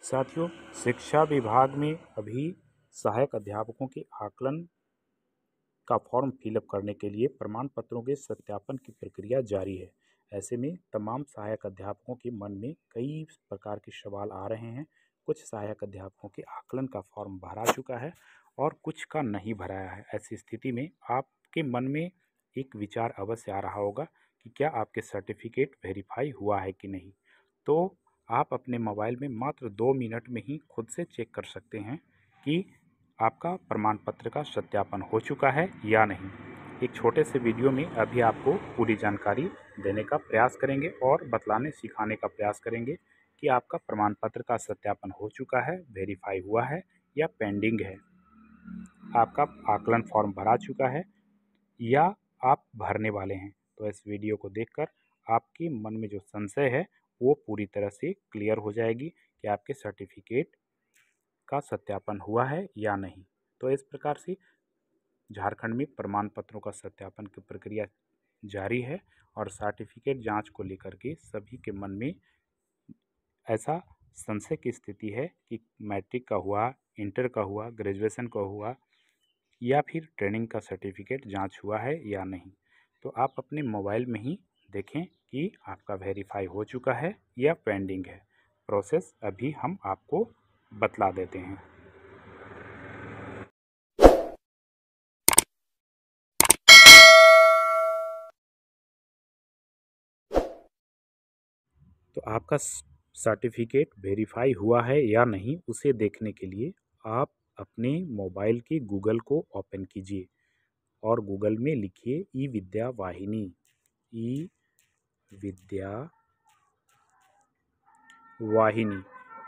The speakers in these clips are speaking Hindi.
साथियों, शिक्षा विभाग में अभी सहायक अध्यापकों के आकलन का फॉर्म फिलअप करने के लिए प्रमाण पत्रों के सत्यापन की प्रक्रिया जारी है। ऐसे में तमाम सहायक अध्यापकों के मन में कई प्रकार के सवाल आ रहे हैं। कुछ सहायक अध्यापकों के आकलन का फॉर्म भरा चुका है और कुछ का नहीं भराया है। ऐसी स्थिति में आपके मन में एक विचार अवश्य आ रहा होगा कि क्या आपके सर्टिफिकेट वेरीफाई हुआ है कि नहीं। तो आप अपने मोबाइल में मात्र 2 मिनट में ही खुद से चेक कर सकते हैं कि आपका प्रमाण पत्र का सत्यापन हो चुका है या नहीं। एक छोटे से वीडियो में अभी आपको पूरी जानकारी देने का प्रयास करेंगे और बतलाने सिखाने का प्रयास करेंगे कि आपका प्रमाण पत्र का सत्यापन हो चुका है, वेरीफाई हुआ है या पेंडिंग है। आपका आकलन फॉर्म भरा चुका है या आप भरने वाले हैं। तो इस वीडियो को देखकर आपके मन में जो संशय है वो पूरी तरह से क्लियर हो जाएगी कि आपके सर्टिफिकेट का सत्यापन हुआ है या नहीं। तो इस प्रकार से झारखंड में प्रमाण पत्रों का सत्यापन की प्रक्रिया जारी है और सर्टिफिकेट जांच को लेकर के सभी के मन में ऐसा संशय की स्थिति है कि मैट्रिक का हुआ, इंटर का हुआ, ग्रेजुएशन का हुआ या फिर ट्रेनिंग का सर्टिफिकेट जांच हुआ है या नहीं। तो आप अपने मोबाइल में ही देखें कि आपका वेरीफाई हो चुका है या पेंडिंग है। प्रोसेस अभी हम आपको बतला देते हैं। तो आपका सर्टिफिकेट वेरीफाई हुआ है या नहीं उसे देखने के लिए आप अपने मोबाइल की गूगल को ओपन कीजिए और गूगल में लिखिए ई विद्या वाहिनी, ई विद्या वाहिनी,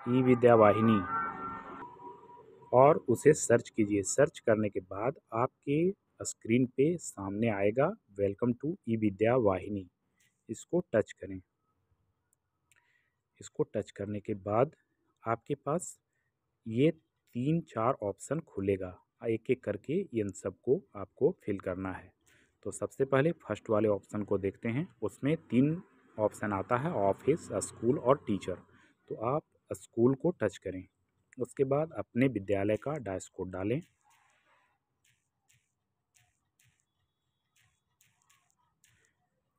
ई विद्या वाहिनी और उसे सर्च कीजिए। सर्च करने के बाद आपके स्क्रीन पे सामने आएगा वेलकम टू ई विद्या वाहिनी। इसको टच करें। इसको टच करने के बाद आपके पास ये 3-4 ऑप्शन खुलेगा। एक एक करके इन सबको आपको फिल करना है। तो सबसे पहले फर्स्ट वाले ऑप्शन को देखते हैं। उसमें 3 ऑप्शन आता है, ऑफिस, स्कूल और टीचर। तो आप स्कूल को टच करें। उसके बाद अपने विद्यालय का डैश कोड डालें।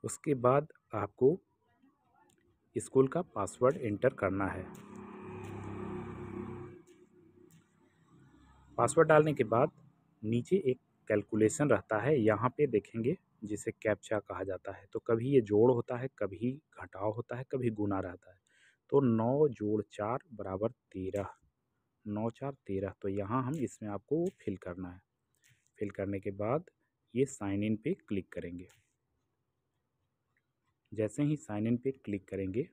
उसके बाद आपको स्कूल का पासवर्ड एंटर करना है। पासवर्ड डालने के बाद नीचे एक कैलकुलेशन रहता है, यहाँ पे देखेंगे, जिसे कैप्चा कहा जाता है। तो कभी ये जोड़ होता है, कभी घटाव होता है, कभी गुना रहता है। तो 9 जोड़ 4 बराबर 13, 9 4 13। तो यहाँ हम इसमें आपको फिल करना है। फिल करने के बाद ये साइन इन पे क्लिक करेंगे। जैसे ही साइन इन पे क्लिक करेंगे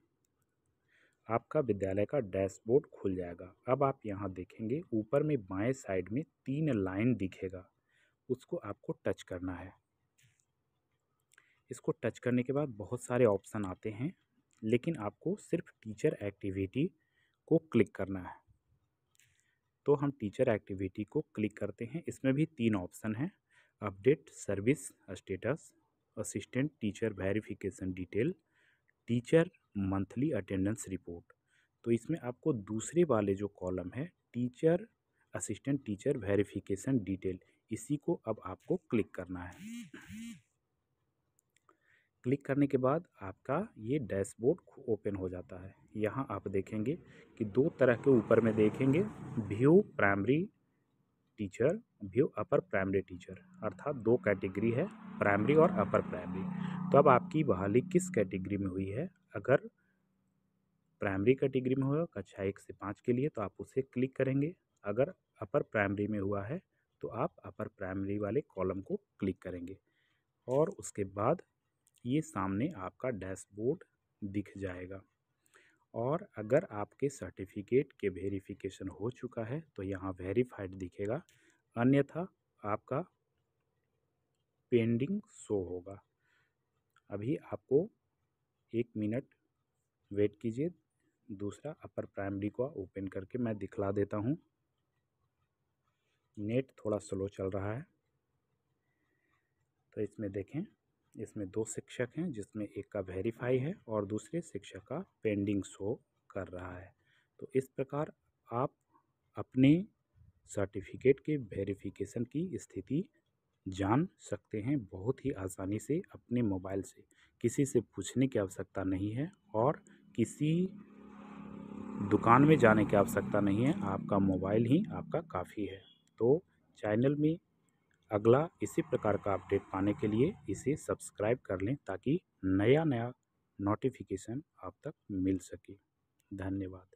आपका विद्यालय का डैशबोर्ड खुल जाएगा। अब आप यहाँ देखेंगे ऊपर में बाएं साइड में 3 लाइन दिखेगा, उसको आपको टच करना है। इसको टच करने के बाद बहुत सारे ऑप्शन आते हैं, लेकिन आपको सिर्फ टीचर एक्टिविटी को क्लिक करना है। तो हम टीचर एक्टिविटी को क्लिक करते हैं। इसमें भी 3 ऑप्शन हैं, update service status, assistant teacher verification detail, teacher monthly attendance report. तो इसमें आपको दूसरे वाले जो कॉलम है, teacher assistant teacher verification detail, इसी को अब आपको क्लिक करना है। क्लिक करने के बाद आपका ये डैशबोर्ड ओपन हो जाता है। यहाँ आप देखेंगे कि 2 तरह के ऊपर में देखेंगे, view primary teacher, view upper primary teacher, अर्थात 2 कैटेगरी है, प्राइमरी और अपर प्राइमरी। तो अब आपकी बहाली किस कैटेगरी में हुई है? अगर प्राइमरी कैटेगरी में हुआ कक्षा 1 से 5 के लिए तो आप उसे क्लिक करेंगे। अगर अपर प्राइमरी में हुआ है तो आप अपर प्राइमरी वाले कॉलम को क्लिक करेंगे और उसके बाद ये सामने आपका डैशबोर्ड दिख जाएगा। और अगर आपके सर्टिफिकेट के वेरिफिकेशन हो चुका है तो यहाँ वेरीफाइड दिखेगा, अन्यथा आपका पेंडिंग शो होगा। अभी आपको 1 मिनट वेट कीजिए। दूसरा अपर प्राइमरी को ओपन करके मैं दिखला देता हूँ। नेट थोड़ा स्लो चल रहा है। तो इसमें देखें, इसमें 2 शिक्षक हैं जिसमें एक का वेरीफाई है और दूसरे शिक्षक का पेंडिंग शो कर रहा है। तो इस प्रकार आप अपने सर्टिफिकेट के वेरिफिकेशन की स्थिति जान सकते हैं बहुत ही आसानी से अपने मोबाइल से। किसी से पूछने की आवश्यकता नहीं है और किसी दुकान में जाने की आवश्यकता नहीं है, आपका मोबाइल ही आपका काफ़ी है। तो चैनल में अगला इसी प्रकार का अपडेट पाने के लिए इसे सब्सक्राइब कर लें ताकि नया नया नोटिफिकेशन आप तक मिल सके। धन्यवाद।